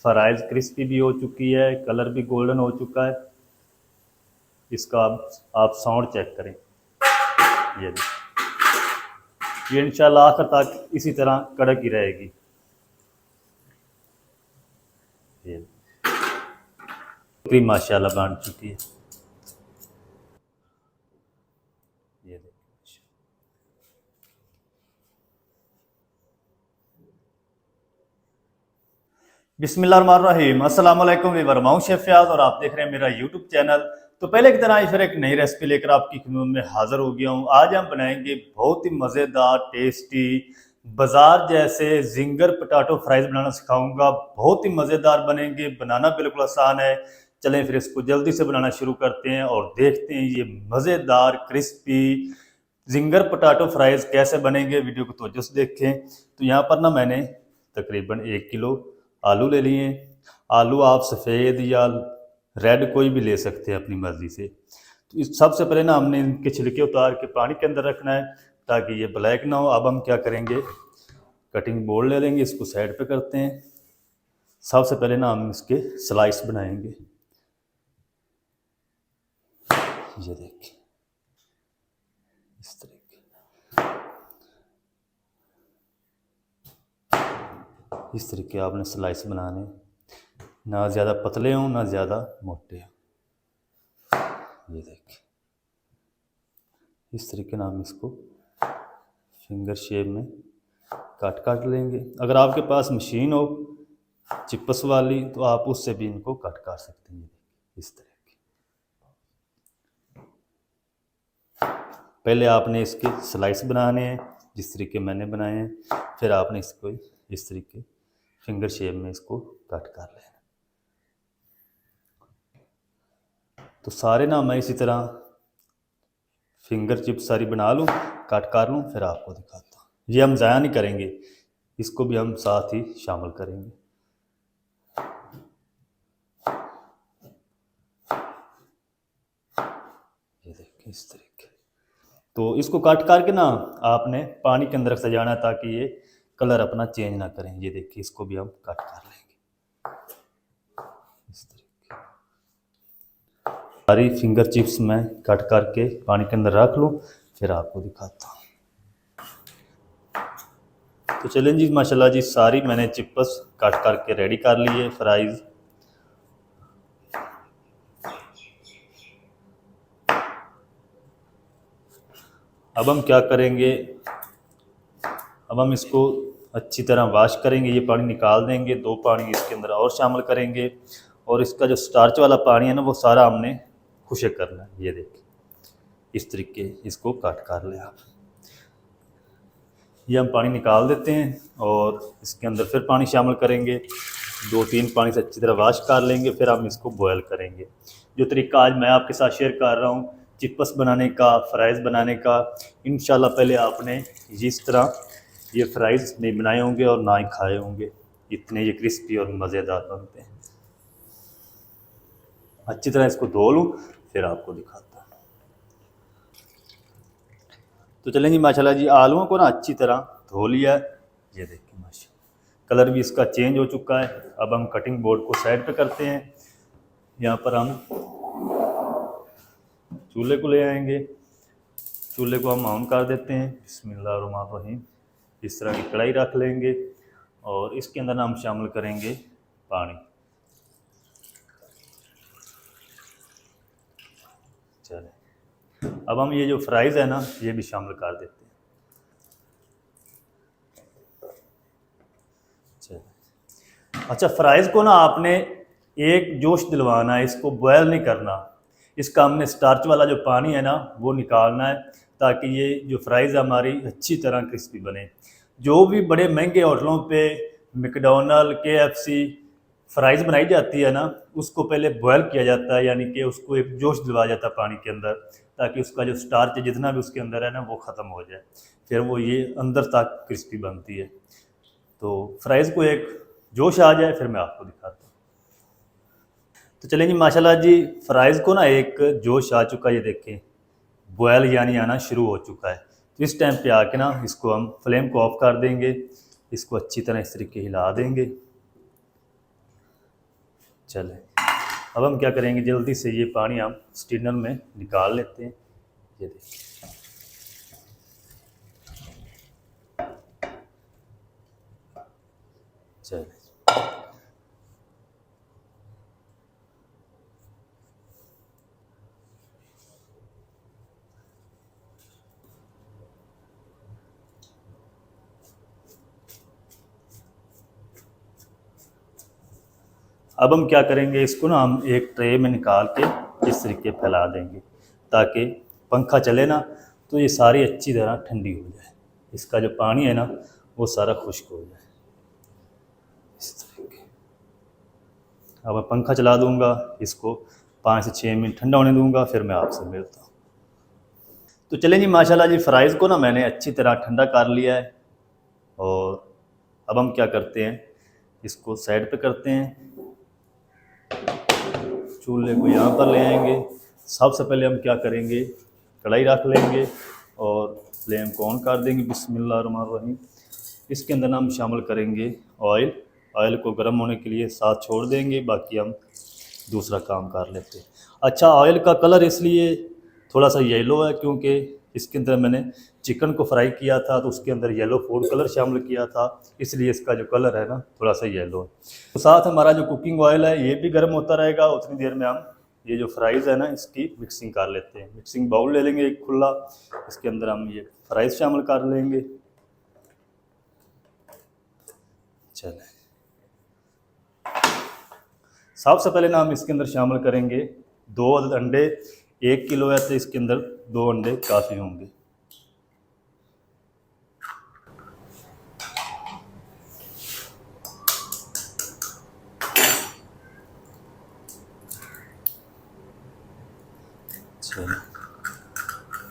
Fries crispy भी हो चुकी है, कलर भी गोल्डन हो चुका है। इसका आप साउंड चेक करें। ये इंशाल्लाह आखिर तक इसी तरह कड़क ही रहेगी। ये क्रीम माशाल्लाह बन चुकी है। ये देखिए, बिस्मिल्लाहिर्रहमानिर्रहीम। अस्सलाम वालेकुम वर्माऊँ शेफ फयाज और आप देख रहे हैं मेरा यूट्यूब चैनल। तो पहले की तरह फिर एक नई रेसिपी लेकर आपकी खिदमत में हाजिर हो गया हूँ। आज हम बनाएंगे बहुत ही मज़ेदार टेस्टी बाजार जैसे जिंगर पोटैटो फ्राइज बनाना सिखाऊंगा। बहुत ही मज़ेदार बनेंगे, बनाना बिल्कुल आसान है। चलें फिर इसको जल्दी से बनाना शुरू करते हैं और देखते हैं ये मज़ेदार क्रिस्पी जिंगर पोटैटो फ्राइज कैसे बनेंगे। वीडियो को तवज्जो से देखें। तो यहाँ पर ना मैंने तकरीबन 1 किलो आलू ले लिए। आलू आप सफ़ेद या रेड कोई भी ले सकते हैं अपनी मर्ज़ी से। तो इस सबसे पहले ना हमने इनके छिलके उतार के पानी के अंदर रखना है ताकि ये ब्लैक ना हो। अब हम क्या करेंगे, कटिंग बोर्ड ले लेंगे, इसको साइड पे करते हैं। सबसे पहले ना हम इसके स्लाइस बनाएंगे। ये देखिए इस तरीके, इस तरीके आपने स्लाइस बनाने, ना ज़्यादा पतले हों ना ज़्यादा मोटे हों। ये देखिए इस तरीके ना हम इसको फिंगर शेप में काट लेंगे। अगर आपके पास मशीन हो चिप्स वाली तो आप उससे भी इनको कट कर सकते हैं। इस तरह की पहले आपने इसके स्लाइस बनाने हैं जिस तरीके मैंने बनाए हैं, फिर आपने इसको इस तरीके फिंगर शेप में इसको कट कर लेना। तो सारे ना मैं इसी तरह फिंगर चिप्स सारी बना लूँ, कट कर लूँ, फिर आपको दिखाता हूँ। ये हम ज़ाया नहीं करेंगे, इसको भी हम साथ ही शामिल करेंगे। ये देखिए इस तरीके। तो इसको काट करके ना आपने पानी के अंदर सजाना है ताकि ये कलर अपना चेंज ना करें। ये देखिए इसको भी हम कट कर लेंगे इस तरीके। सारी फिंगर चिप्स मैं कट करके पानी के अंदर रख लूँ, फिर आपको दिखाता हूँ। तो चलें जी, माशाल्लाह जी सारी मैंने चिप्स कट करके रेडी कर लिए फ्राइज़। अब हम क्या करेंगे, अब हम इसको अच्छी तरह वॉश करेंगे। ये पानी निकाल देंगे, 2 पानी इसके अंदर और शामिल करेंगे और इसका जो स्टार्च वाला पानी है ना वो सारा हमने खुशक करना है। ये देखिए इस तरीके इसको काट कर लें आप। ये हम पानी निकाल देते हैं और इसके अंदर फिर पानी शामिल करेंगे। 2-3 पानी से अच्छी तरह वॉश कर लेंगे, फिर हम इसको बॉयल करेंगे। जो तरीका आज मैं आपके साथ शेयर कर रहा हूँ चिप्स बनाने का, फ्राइज़ बनाने का, इंशाल्लाह पहले आपने इस तरह ये फ्राइज़ नहीं बनाए होंगे और ना ही खाए होंगे। इतने ये क्रिस्पी और मज़ेदार बनते हैं। अच्छी तरह इसको धो लूँ, फिर आपको दिखाता हूँ। तो चलें जी, माशाल्लाह जी आलूओं को ना अच्छी तरह धो लिया है। ये देखिए माशाल्लाह कलर भी इसका चेंज हो चुका है। अब हम कटिंग बोर्ड को साइड पे करते हैं। यहाँ पर हम चूल्हे को ले आएंगे, चूल्हे को हम ऑन कर देते हैं। बिस्मिल्लाहिर्रहमानिर्रहीम। इस तरह की कढ़ाई रख लेंगे और इसके अंदर हम शामिल करेंगे पानी। चलें अब हम ये जो फ्राइज़ है ना ये भी शामिल कर देते हैं। चलें अच्छा, फ्राइज़ को ना आपने एक जोश दिलवाना है, इसको बॉयल नहीं करना। इसका हमने स्टार्च वाला जो पानी है ना वो निकालना है ताकि ये जो फ्राइज़ हमारी अच्छी तरह क्रिस्पी बने। जो भी बड़े महंगे होटलों पे मैकडॉनल्ड, KFC फ्राइज़ बनाई जाती है ना उसको पहले बॉयल किया जाता है, यानी कि उसको एक जोश दिलवाया जाता है पानी के अंदर ताकि उसका जो स्टार्च है जितना भी उसके अंदर है ना वो ख़त्म हो जाए, फिर वो ये अंदर तक क्रिस्पी बनती है। तो फ्राइज़ को एक जोश आ जाए फिर मैं आपको दिखाता हूँ। तो चलें जी, माशाल्लाह जी फ्राइज़ को ना एक जोश आ चुका है। ये देखें बॉयल यानी आना शुरू हो चुका है। तो इस टाइम पे आके ना इसको हम फ्लेम को ऑफ कर देंगे। इसको अच्छी तरह इस तरीके हिला देंगे। चले, अब हम क्या करेंगे, जल्दी से ये पानी हम स्टीनर में निकाल लेते हैं। ये देखिए, चले, अब हम क्या करेंगे, इसको ना हम एक ट्रे में निकाल के इस तरीके फैला देंगे ताकि पंखा चले ना तो ये सारी अच्छी तरह ठंडी हो जाए, इसका जो पानी है ना वो सारा खुश्क हो जाए इस तरीके। अब मैं पंखा चला दूंगा, इसको 5 से 6 मिनट ठंडा होने दूंगा, फिर मैं आपसे मिलता हूँ। तो चलें जी, माशाल्लाह जी, फ्राइज़ को ना मैंने अच्छी तरह ठंडा कर लिया है और अब हम क्या करते हैं, इसको साइड पे करते हैं, चूल्हे को यहाँ पर ले आएंगे। सबसे पहले हम क्या करेंगे, कढ़ाई रख लेंगे और फ्लेम को ऑन कर देंगे। बिस्मिल्लाहिर्रहमानिर्रहीम। इसके अंदर हम शामिल करेंगे ऑयल। ऑयल को गर्म होने के लिए साथ छोड़ देंगे, बाकी हम दूसरा काम कर लेते हैं। अच्छा, ऑयल का कलर इसलिए थोड़ा सा येलो है क्योंकि इसके अंदर मैंने चिकन को फ्राई किया था तो उसके अंदर येलो फूड कलर शामिल किया था, इसलिए इसका जो कलर है ना थोड़ा सा येलो है। तो साथ हमारा जो कुकिंग ऑयल है ये भी गर्म होता रहेगा, उतनी देर में हम ये जो फ्राइज़ है ना इसकी मिक्सिंग कर लेते हैं। मिक्सिंग बाउल ले लेंगे एक खुला, इसके अंदर हम ये फ्राइज़ शामिल कर लेंगे। चलें, सबसे पहले ना हम इसके अंदर शामिल करेंगे 2 अंडे। 1 किलो है तो इसके अंदर 2 अंडे काफ़ी होंगे।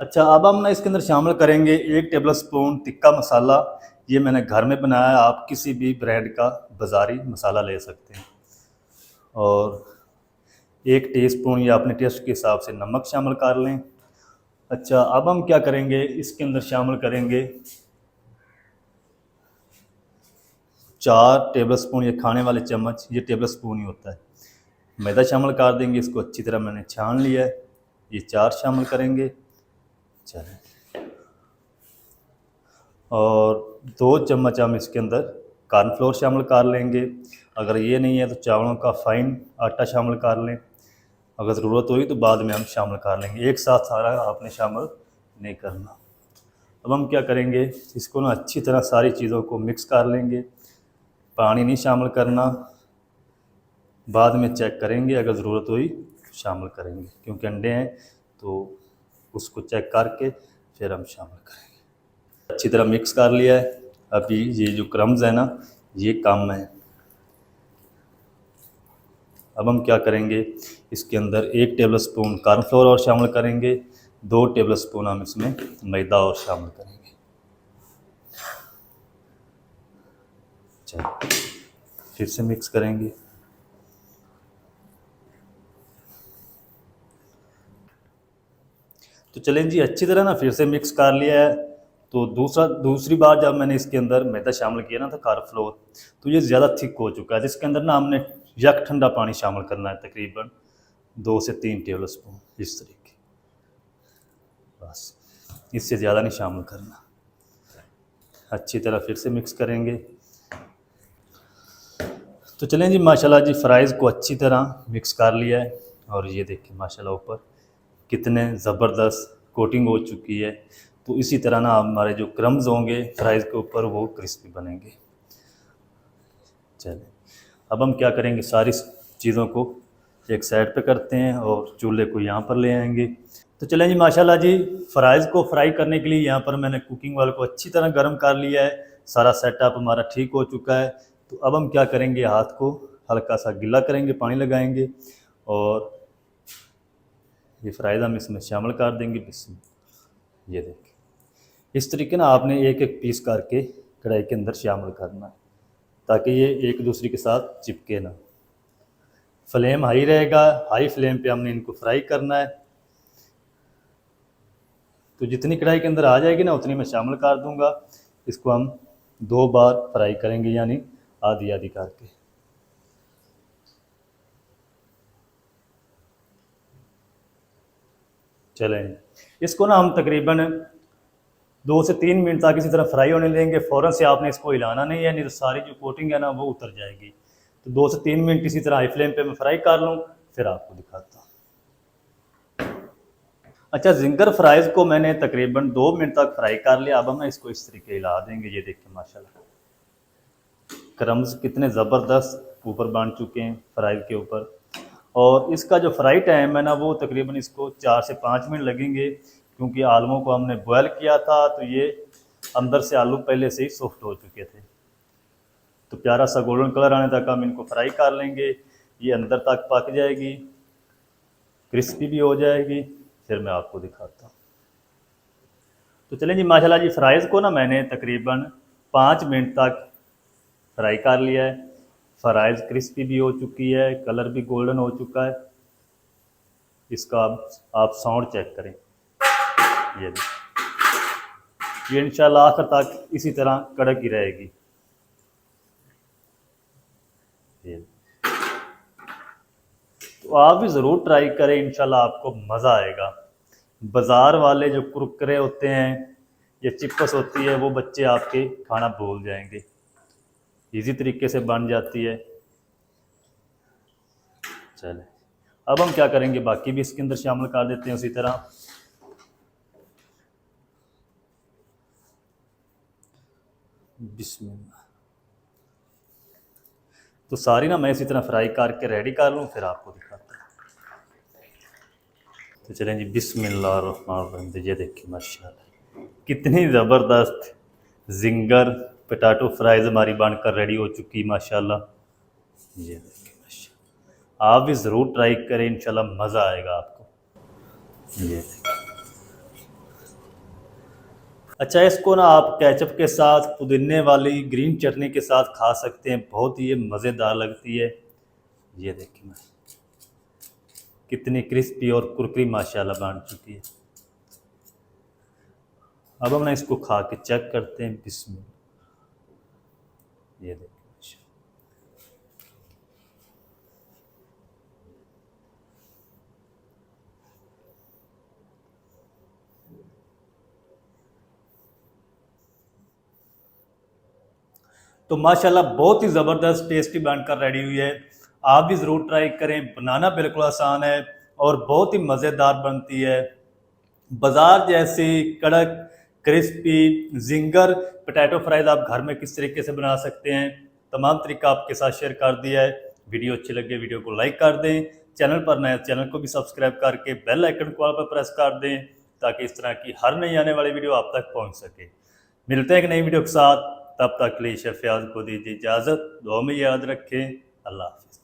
अच्छा, अब हम ना इसके अंदर शामिल करेंगे 1 टेबल स्पून तिक्का मसाला। ये मैंने घर में बनाया है, आप किसी भी ब्रांड का बाज़ारी मसाला ले सकते हैं। और 1 टीस्पून या अपने टेस्ट के हिसाब से नमक शामिल कर लें। अच्छा, अब हम क्या करेंगे, इसके अंदर शामिल करेंगे 4 टेबल स्पून, ये खाने वाले चम्मच, ये टेबल स्पून ही होता है, मैदा शामिल कर देंगे। इसको अच्छी तरह मैंने छान लिया है, ये 4 शामिल करेंगे। चलें, और 2 चम्मच हम इसके अंदर कॉर्नफ्लोर शामिल कर लेंगे। अगर ये नहीं है तो चावलों का फाइन आटा शामिल कर लें, अगर ज़रूरत हुई तो बाद में हम शामिल कर लेंगे, एक साथ सारा आपने शामिल नहीं करना। अब हम क्या करेंगे, इसको ना अच्छी तरह सारी चीज़ों को मिक्स कर लेंगे, पानी नहीं शामिल करना, बाद में चेक करेंगे, अगर ज़रूरत हुई तो शामिल करेंगे, क्योंकि अंडे हैं तो उसको चेक करके फिर हम शामिल करेंगे। अच्छी तरह मिक्स कर लिया है। अभी ये जो क्रम्स है ना ये कम है। अब हम क्या करेंगे, इसके अंदर 1 टेबल स्पून कॉर्नफ्लोर और शामिल करेंगे, 2 टेबल स्पून हम इसमें मैदा और शामिल करेंगे। चलिए, फिर से मिक्स करेंगे। तो चलें जी, अच्छी तरह ना फिर से मिक्स कर लिया है। तो दूसरी बार जब मैंने इसके अंदर मैदा शामिल किया ना था कॉर्नफ्लोर, तो ये ज़्यादा थिक हो चुका है। जिसके अंदर ना हमने यक ठंडा पानी शामिल करना है, तकरीबन 2 से 3 टेबल स्पून इस तरीके, बस, इससे ज़्यादा नहीं शामिल करना। अच्छी तरह फिर से मिक्स करेंगे। तो चलें जी, माशाल्लाह जी, फ्राइज़ को अच्छी तरह मिक्स कर लिया है और ये देखिए माशाल्लाह ऊपर कितने ज़बरदस्त कोटिंग हो चुकी है। तो इसी तरह ना हमारे जो क्रम्स होंगे फ्राइज़ के ऊपर वो क्रिस्पी बनेंगे। चलें, अब हम क्या करेंगे, सारी चीज़ों को एक साइड पे करते हैं और चूल्हे को यहाँ पर ले आएंगे। तो चलें जी, माशाल्लाह जी, फ्राइज़ को फ्राई करने के लिए यहाँ पर मैंने कुकिंग ऑयल को अच्छी तरह गर्म कर लिया है। सारा सेटअप हमारा ठीक हो चुका है। तो अब हम क्या करेंगे, हाथ को हल्का सा गीला करेंगे, पानी लगाएंगे और ये फ्राइज़ हम इसमें शामिल कर देंगे। ये देखिए, इस तरीके ना आपने एक एक पीस करके कढ़ाई के अंदर शामिल करना है ताकि ये एक दूसरे के साथ चिपके ना। फ्लेम हाई रहेगा, हाई फ्लेम पे हमने इनको फ्राई करना है। तो जितनी कढ़ाई के अंदर आ जाएगी ना उतनी मैं शामिल कर दूंगा। इसको हम 2 बार फ्राई करेंगे, यानी आधी आधी करके। चलें, इसको ना हम तकरीबन 2 से 3 मिनट तक इसी तरह फ्राई होने देंगे। फ़ौरन से आपने इसको हिलाना नहीं है, नहीं तो सारी जो कोटिंग है ना वो उतर जाएगी। तो 2 से 3 मिनट इसी तरह हाई फ्लेम पे मैं फ्राई कर लूँ, फिर आपको दिखाता हूँ। अच्छा, जिंगर फ्राइज़ को मैंने तकरीबन 2 मिनट तक फ्राई कर लिया। अब हम इसको इस तरीके हिला देंगे। ये देखिए माशाल्लाह क्रम्स कितने ज़बरदस्त ऊपर बन चुके हैं फ्राई के ऊपर। और इसका जो फ्राई टाइम है ना वो तकरीबन इसको 4 से 5 मिनट लगेंगे, क्योंकि आलूओं को हमने बॉयल किया था तो ये अंदर से आलू पहले से ही सॉफ्ट हो चुके थे। तो प्यारा सा गोल्डन कलर आने तक हम इनको फ्राई कर लेंगे। ये अंदर तक पक जाएगी, क्रिस्पी भी हो जाएगी, फिर मैं आपको दिखाता हूँ। तो चलें जी, माशाल्लाह जी फ्राइज़ को ना मैंने तकरीबन 5 मिनट तक फ्राई कर लिया है। फ्राइज़ क्रिस्पी भी हो चुकी है, कलर भी गोल्डन हो चुका है। इसका आप साउंड चेक करें, ये इंशाल्लाह आखिर तक इसी तरह कड़क ही रहेगी। तो आप भी ज़रूर ट्राई करें, इंशाल्लाह आपको मज़ा आएगा। बाज़ार वाले जो कुरकुरे होते हैं या चिप्स होती है वो बच्चे आपके खाना भूल जाएंगे। इजी तरीके से बन जाती है। चले, अब हम क्या करेंगे, बाकी भी इसके अंदर शामिल कर देते हैं उसी तरह। बिस्मिल्लाह। तो सारी ना मैं इसी तरह फ्राई करके रेडी कर लूँ, फिर आपको दिखाता हूँ। तो चलें जी, बिस्मिल्लाह रहमान रहीम। ये देखिए माशाल्लाह कितनी ज़बरदस्त जिंगर पोटैटो फ्राइज़ हमारी बनकर रेडी हो चुकी माशाल्लाह। ये देखिए माशाल्लाह, आप भी ज़रूर ट्राई करें, इंशाल्लाह मज़ा आएगा आपको। ये अच्छा, इसको ना आप केचप के साथ, पुदीने वाली ग्रीन चटनी के साथ खा सकते हैं, बहुत ही ये मज़ेदार लगती है। ये देखिए मैं कितनी क्रिस्पी और कुरकुरी माशाल्लाह बन चुकी है। अब हम ना इसको खा के चेक करते हैं। बिस्मिल्लाह। ये देखिए तो माशाल्लाह बहुत ही ज़बरदस्त टेस्टी बनकर रेडी हुई है। आप भी ज़रूर ट्राई करें, बनाना बिल्कुल आसान है और बहुत ही मज़ेदार बनती है। बाज़ार जैसी कड़क क्रिस्पी जिंगर पोटैटो फ्राइज़ आप घर में किस तरीके से बना सकते हैं, तमाम तरीका आपके साथ शेयर कर दिया है। वीडियो अच्छी लगे वीडियो को लाइक कर दें, चैनल पर नए चैनल को भी सब्सक्राइब करके बेल आइकन को ऑल पर प्रेस कर दें, ताकि इस तरह की हर नई आने वाली वीडियो आप तक पहुंच सके। मिलते हैं एक नई वीडियो के साथ, तब तक के लिए शेफ फयाज को दीजिए इजाज़त। दुआ में याद रखें। अल्लाह हाफ़िज़।